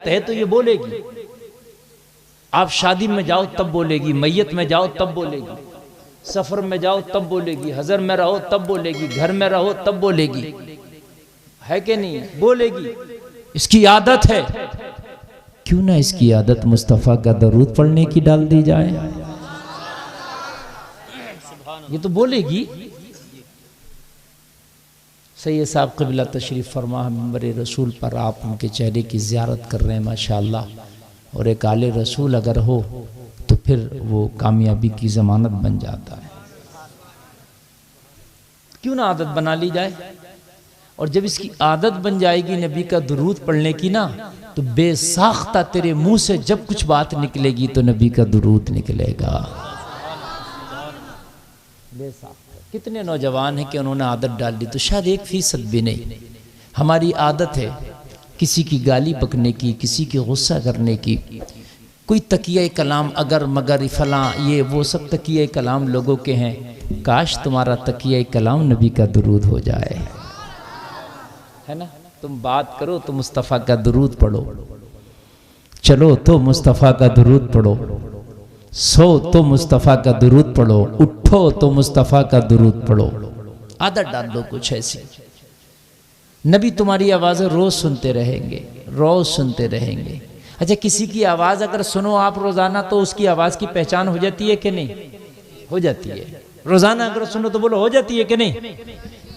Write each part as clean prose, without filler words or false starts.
है तो ये बोलेगी। आप शादी में जाओ तब बोलेगी, मैयत में जाओ तब बोलेगी, सफर में जाओ तब बोलेगी, हजर में रहो तब बोलेगी, घर में रहो तब बोलेगी, है कि नहीं? बोलेगी, इसकी आदत है। क्यों ना इसकी आदत मुस्तफ़ा का दरूद पढ़ने की डाल दी जाए? ये तो बोलेगी। सैयद साहब क़िबला तशरीफ़ फरमा मिंबर रसूल पर आप उनके चेहरे की ज़ियारत कर रहे हैं माशाअल्लाह। और एक आले रसूल अगर हो तो फिर वो कामयाबी की ज़मानत बन जाता है। क्यों ना आदत बना ली जाए? और जब इसकी आदत बन जाएगी नबी का दुरूद पढ़ने की ना, तो बेसाख्ता तेरे मुंह से जब कुछ बात निकलेगी तो नबी का दुरूद निकलेगा। बेसाख्ता कितने नौजवान हैं कि उन्होंने आदत डाल दी, तो शायद 1% भी नहीं। हमारी आदत है किसी की गाली बकने की, किसी की गुस्सा करने की, कोई तकिया कलाम अगर मगर फलां ये वो सब तकिया कलाम लोगों के हैं। काश तुम्हारा तकिया कलाम नबी का दुरूद हो जाए, है ना? तुम बात करो तो मुस्तफ़ा का दुरूद पढ़ो, चलो तो मुस्तफ़ा का दुरूद पढ़ो, सो तो मुस्तफ़ा का दुरूद पढ़ो, उठो तो मुस्तफ़ा का दुरूद पढ़ो। आदत डाल दो कुछ ऐसी। नबी तुम्हारी आवाज़ें रोज़ सुनते रहेंगे, रोज़ सुनते रहेंगे। अच्छा, किसी की आवाज़ अगर सुनो आप रोज़ाना तो उसकी आवाज़ की पहचान हो जाती है कि नहीं? हो जाती है। रोज़ाना अगर सुनो तो बोलो हो जाती है कि नहीं?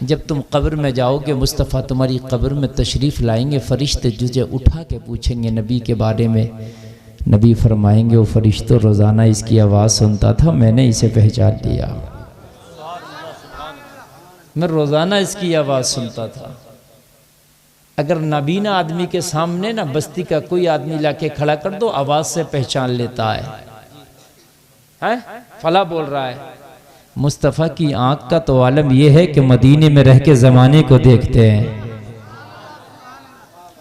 जब तुम कब्र में जाओगे, मुस्तफ़ा तुम्हारी कब्र में तशरीफ़ लाएंगे, फ़रिश्ते तुझे उठा के पूछेंगे नबी के बारे में। नबी फरमाएंगे, वो फरिश्तों रोज़ाना इसकी आवाज़ सुनता था, मैंने इसे पहचान लिया, मैं रोज़ाना इसकी आवाज़ सुनता था। अगर नाबीना आदमी के सामने ना बस्ती का कोई आदमी लाके खड़ा कर दो, आवाज़ से पहचान लेता है? फला बोल रहा है। मुस्तफ़ा की आँख का तो आलम यह है कि मदीने में रह के ज़माने को देखते हैं।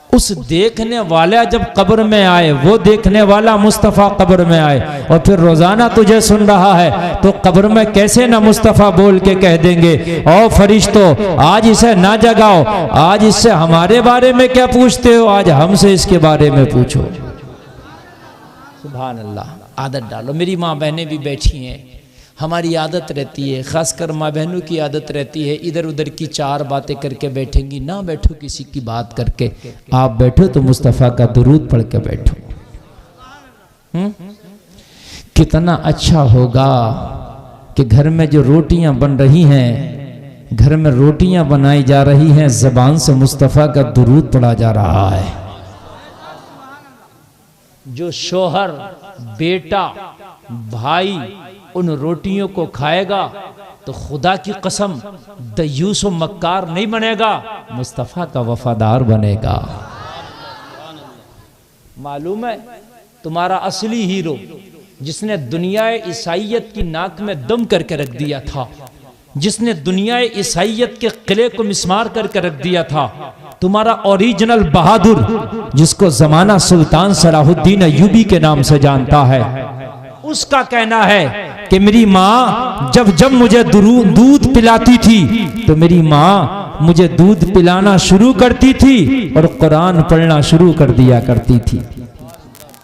उस देखने वाला जब कब्र में आए, वो देखने वाला मुस्तफ़ा कब्र में आए, और फिर रोज़ाना तुझे सुन रहा है, तो कब्र में कैसे ना मुस्तफ़ा बोल के कह देंगे, ओ फरिश्तों आज इसे ना जगाओ, आज इससे हमारे बारे में क्या पूछते हो, आज हमसे इसके बारे में पूछो। सुभान अल्लाह। आदत डालो। मेरी माँ बहनें भी बैठी हैं, हमारी आदत रहती है, ख़ासकर माँ बहनों की आदत रहती है, इधर उधर की चार बातें करके बैठेंगी। ना बैठो किसी की बात करके, आप बैठो तो मुस्तफ़ा का दुरूद पढ़ के बैठो। कितना अच्छा होगा कि घर में जो रोटियां बन रही हैं, घर में रोटियां बनाई जा रही हैं, ज़बान से मुस्तफ़ा का दुरूद पढ़ा जा रहा है। जो शोहर, बेटा, भाई उन रोटियों को खाएगा तो खुदा की कसम दयूस व मक्कार नहीं बनेगा, मुस्तफ़ा का वफादार बनेगा। मालूम है तुम्हारा असली हीरो जिसने दुनिया ईसाइयत की नाक में दम करके रख दिया था, जिसने दुनिया ईसाइयत के किले को मिस्मार करके रख दिया था, तुम्हारा ओरिजिनल बहादुर जिसको जमाना सुल्तान सलाहुद्दीन अय्यूबी के नाम से जानता है, उसका कहना है कि मेरी माँ जब जब मुझे दूध पिलाती थी तो मेरी माँ मुझे दूध पिलाना शुरू करती थी और कुरान पढ़ना शुरू कर दिया करती थी।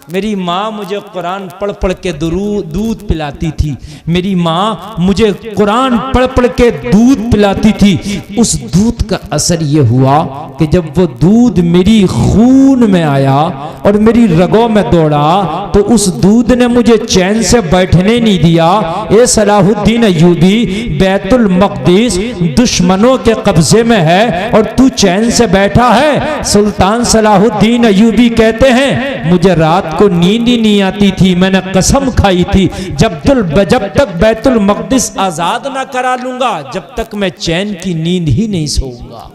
मेरी माँ मुझे कुरान पढ़ पढ़ के दूध पिलाती थी, मेरी माँ मुझे कुरान पढ़ पढ़ के दूध पिलाती थी। उस दूध का असर ये हुआ कि जब वो दूध मेरी खून में आया और मेरी रगों में दौड़ा तो उस दूध ने मुझे चैन से बैठने नहीं दिया। ए सलाहुद्दीन अय्यूबी, बैतुल मक़दिस दुश्मनों के कब्जे में है और तू चैन से बैठा है। सुल्तान सलाहुद्दीन अय्यूबी कहते हैं मुझे रात को नींद ही नहीं आती थी, मैंने कसम खाई थी जब तक बैतुल मक़दिस आजाद ना करा लूंगा जब तक मैं चैन की नींद ही नहीं सोऊंगा।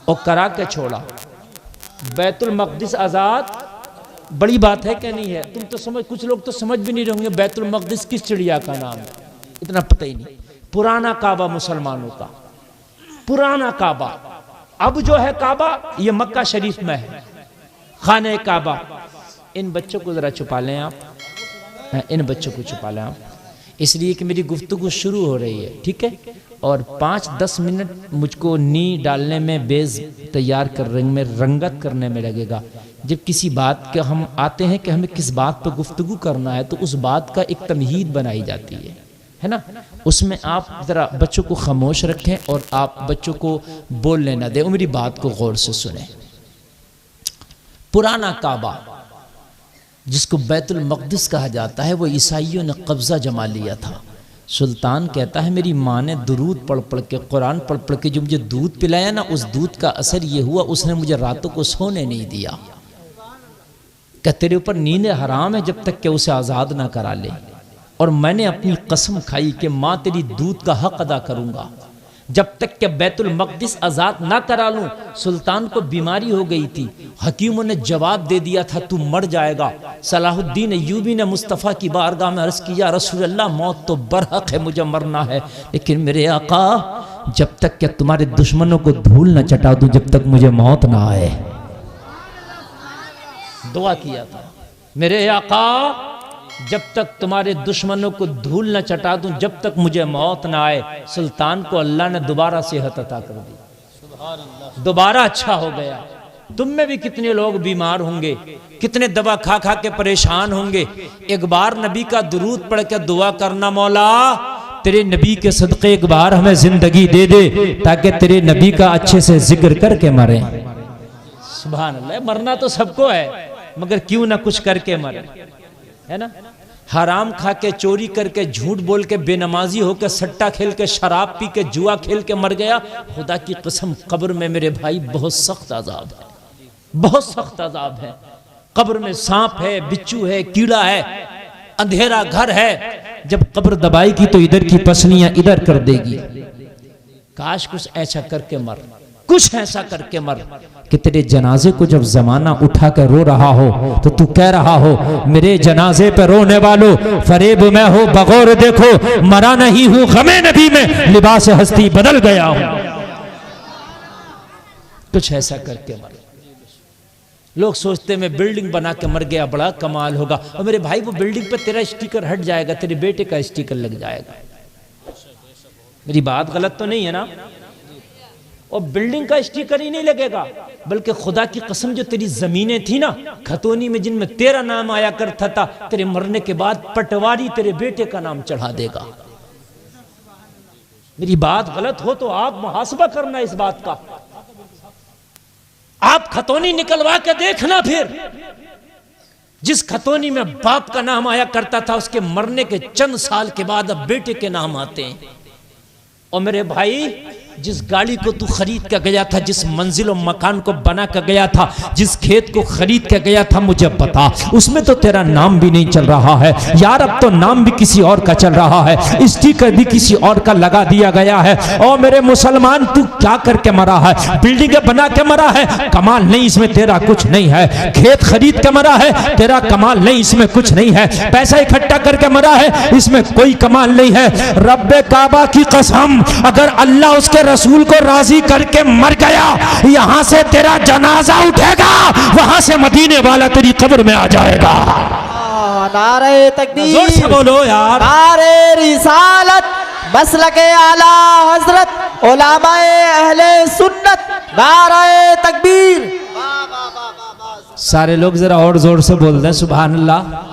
और करा के छोड़ा बैतुल मक़दिस आजाद। बड़ी बात है क्या नहीं है? तुम तो समझ, कुछ लोग तो समझ भी नहीं रहोगे बैतुल मक़दिस किस चिड़िया का नाम है, इतना पता ही नहीं। पुराना काबा मुसलमानों का, पुराना काबा। अब जो है काबा ये मक्का शरीफ में है, खाने काबा। इन बच्चों को जरा छुपा लें आप, इन बच्चों को छुपा लें आप, इसलिए कि मेरी गुफ्तगू शुरू हो रही है, ठीक है? और 5-10 मिनट मुझको नी डालने में, बेज तैयार करने में, रंगत करने में लगेगा। जब किसी बात के हम आते हैं कि हमें किस बात पर गुफ्तगू करना है, तो उस बात का एक तमहीद बनाई जाती है ना। उसमें आप ज़रा बच्चों को खामोश रखें और आप बच्चों को बोलने ना दें, मेरी बात को गौर से सुने। पुराना काबा जिसको बैतुल मक़दिस कहा जाता है, वो ईसाइयों ने कब्ज़ा जमा लिया था। सुल्तान कहता है मेरी माँ ने दुरूद पढ़ पढ़ के, कुरान पढ़ पढ़ के जो मुझे दूध पिलाया ना, उस दूध का असर ये हुआ उसने मुझे रातों को सोने नहीं दिया। क्या तेरे ऊपर नींद हराम है जब तक कि उसे आज़ाद ना करा ले। और मैंने अपनी कसम खाई कि माँ तेरी दूध का हक अदा करूँगा जब तक कि बैतुल मक़दिस आज़ाद ना करा लूँ। सुल्तान को बीमारी हो गई थी, हकीमों ने जवाब दे दिया था तू मर जाएगा। सलाहुद्दीन अय्यूबी ने मुस्तफ़ा की बारगाह में अर्ज़ किया रसूल अल्लाह मौत तो बरहक है, मुझे मरना है, लेकिन मेरे आका जब तक कि तुम्हारे दुश्मनों को धूल न चटा दूँ, जब तक मुझे मौत ना आए। दुआ किया था मेरे आका जब तक तुम्हारे दुश्मनों को धूल न चटा दूं, जब तक मुझे मौत ना आए। सुल्तान को अल्लाह ने दोबारा सेहत अता कर दी, दोबारा अच्छा हो गया। तुम में भी कितने लोग बीमार होंगे, कितने दवा खा खा के परेशान होंगे। एक बार नबी का दुरूद पढ़ के दुआ करना, मौला तेरे नबी के सदक़े एक बार हमें जिंदगी दे दे ताकि तेरे नबी का अच्छे से जिक्र करके मरे। सुभान अल्लाह। मरना तो सबको है, मगर क्यों ना कुछ करके मरे, है ना। हराम खा के, चोरी करके, झूठ बोल के, बेनमाजी होकर, सट्टा खेल के, शराब पी के, जुआ खेल के मर गया, खुदा की कसम कब्र में मेरे भाई बहुत सख्त अजाब है, बहुत सख्त अजाब है। कब्र में सांप है, बिच्छू है, कीड़ा है, अंधेरा घर है। जब कब्र दबाएगी तो इधर की पसलियां इधर कर देगी। काश कुछ ऐसा करके मर, कुछ ऐसा करके मर कि तेरे जनाजे को जब जमाना उठा कर रो रहा हो तो तू कह रहा हो मेरे जनाजे पे रोने वालों, फरेब में हो बगौर देखो, मरा नहीं हूं गमे नबी में, लिबास हस्ती बदल गया हूं। कुछ ऐसा करके मर। लोग सोचते मैं बिल्डिंग बना के मर गया, बड़ा कमाल होगा। और मेरे भाई वो बिल्डिंग पे तेरा स्टिकर हट जाएगा, तेरे बेटे का स्टिकर लग जाएगा। मेरी बात गलत तो नहीं है ना। और बिल्डिंग का स्टिकर ही नहीं लगेगा, बल्कि खुदा की कसम जो तेरी जमीनें थी ना खतौनी में, जिनमें तेरा नाम आया करता था, तेरे मरने के बाद पटवारी तेरे बेटे का नाम चढ़ा देगा। मेरी बात गलत हो तो आप मुहासबा करना इस बात का। आप खतौनी निकलवा के देखना, फिर जिस खतौनी में बाप का नाम आया करता था, उसके मरने के चंद साल के बाद अब बेटे के नाम आते हैं। और मेरे भाई जिस गाड़ी को तू खरीद कर गया था, जिस मंजिल और मकान को बना कर गया था, जिस खेत को खरीद कर गया था, मुझे बता उसमें तो तेरा नाम भी नहीं चल रहा है यार। अब तो नाम भी किसी और का चल रहा है, स्टिकर भी किसी और का लगा दिया गया है। और मेरे मुसलमान तू क्या करके मरा है? बिल्डिंगें बना के मरा है, कमाल नहीं, इसमें तेरा कुछ नहीं है। खेत खरीद के मरा है, तेरा कमाल नहीं, इसमें कुछ नहीं है। पैसा इकट्ठा करके मरा है, इसमें कोई कमाल नहीं है। रब्बे काबा की कसम, अगर अल्लाह उसके रसूल को राजी करके मर गया, यहां से तेरा जनाजा उठेगा, वहां से मदीने वाला तेरी कब्र में आ जाएगा। नारे तकबीर, जोर से बोलो यार। नारे रिसालत, मसलके आला हजरत, उलमाए अहले सुन्नत, नारे तकबीर। सारे लोग जरा और जोर से बोल दें सुभान अल्लाह।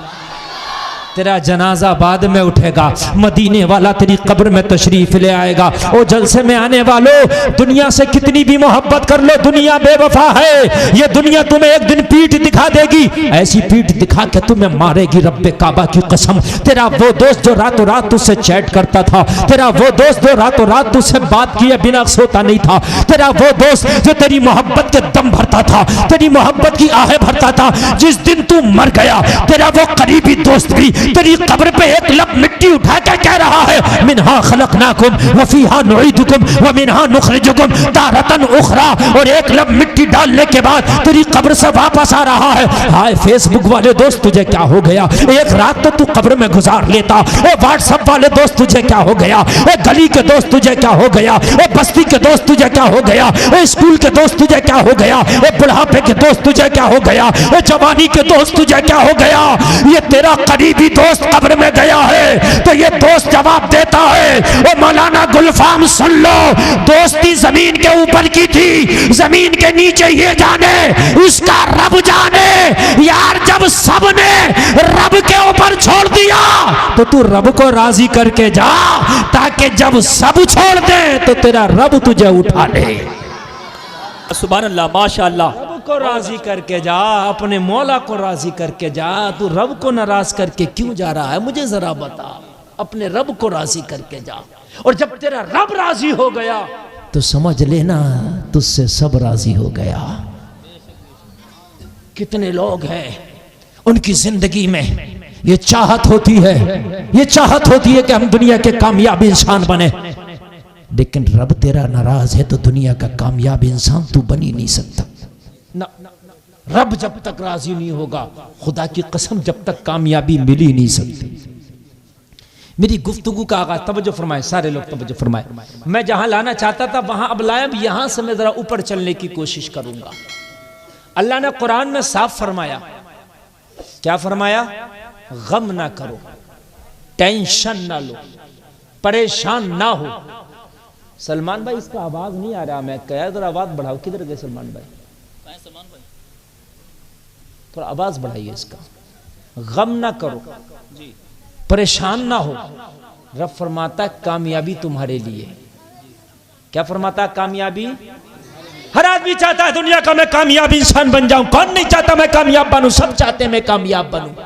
तेरा जनाजा बाद में उठेगा, मदीने वाला तेरी कब्र में तशरीफ ले आएगा। और जलसे में आने वालों, दुनिया से कितनी भी मोहब्बत कर लो, दुनिया बेवफा है। ये दुनिया तुम्हें एक दिन पीठ दिखा देगी, ऐसी पीठ दिखा के तुम्हें मारेगी। रब्बे काबा की कसम, तेरा वो दोस्त जो रातों रात तुझसे चैट करता था, तेरा वो दोस्त जो रातों रात तुझसे बात किए बिना सोता नहीं था, तेरा वो दोस्त जो तेरी मोहब्बत के दम भरता था, तेरी मोहब्बत की आहें भरता था, जिस दिन तू मर गया, तेरा वो करीबी दोस्त भी तेरी कब्र पे एक लब मिट्टी उठा के कह रहा है मिन्हा खलकनाकुम व फीहा नुईदुकुम व मिन्हा नुखरिजुकुम तारतन उखरा। और एक लब मिट्टी डालने के बाद तेरी कब्र से वापस आ रहा है। हाय फेसबुक वाले दोस्त, तुझे क्या हो गया? एक रात तो तू कब्र में गुजार लेता। ए व्हाट्सएप वाले दोस्त, तुझे क्या हो गया? ए गली के दोस्त, तुझे क्या हो गया? ए बस्ती के दोस्त, तुझे क्या हो गया? ए स्कूल के दोस्त, तुझे क्या हो गया? ए बुढ़ापे के दोस्त, तुझे क्या हो गया? ए जवानी के दोस्त, तुझे क्या हो गया? ये तेरा करीबी दोस्त कब्र में गया है तो ये दोस्त जवाब देता है, ओ मौलाना गुलफाम सुन लो, दोस्ती जमीन के ऊपर की थी, जमीन के नीचे ये जाने, उसका रब जाने। यार जब सब ने रब के ऊपर छोड़ दिया तो तू रब को राजी करके जा, ताकि जब सब छोड़ दे तो तेरा रब तुझे उठा ले। सुभान अल्लाह, माशाअल्लाह। रब को राजी करके जा, अपने मौला को राजी करके जा। तू रब को नाराज करके क्यों जा रहा है, मुझे जरा बता। अपने रब को राजी करके जा, और जब तेरा रब राजी हो गया तो समझ लेना तुझसे सब राजी हो गया। कितने लोग हैं उनकी जिंदगी में ये चाहत होती है, ये चाहत होती है कि हम दुनिया के कामयाब इंसान बने, लेकिन रब तेरा नाराज है तो दुनिया का कामयाब इंसान तू बन ही नहीं सकता ना। रब जब तक राजी नहीं होगा, खुदा की कसम जब तक कामयाबी मिल ही नहीं सकती। मेरी गुफ्तगू का आगाज, तवज्जो फरमाए सारे लोग, तवज्जो फरमाए। मैं जहां लाना चाहता था वहां अब लाया, यहां से मैं जरा ऊपर चलने की कोशिश करूंगा। अल्लाह ने कुरान में साफ फरमाया, क्या फरमाया? गम ना करो, टेंशन ना लो, परेशान ना हो। सलमान भाई इसका आवाज नहीं आ रहा, मैं कह जरा आवाज बढ़ाओ। किधर गए सलमान भाई? थोड़ा आवाज बढ़ाइए इसका। गम ना करो, परेशान ना हो। रब फरमाता कामयाबी तुम्हारे लिए। क्या फरमाता? कामयाबी। हर आदमी चाहता है दुनिया का मैं कामयाब इंसान बन जाऊं। कौन नहीं चाहता मैं कामयाब बनूं? सब चाहते हैं मैं कामयाब बनूं।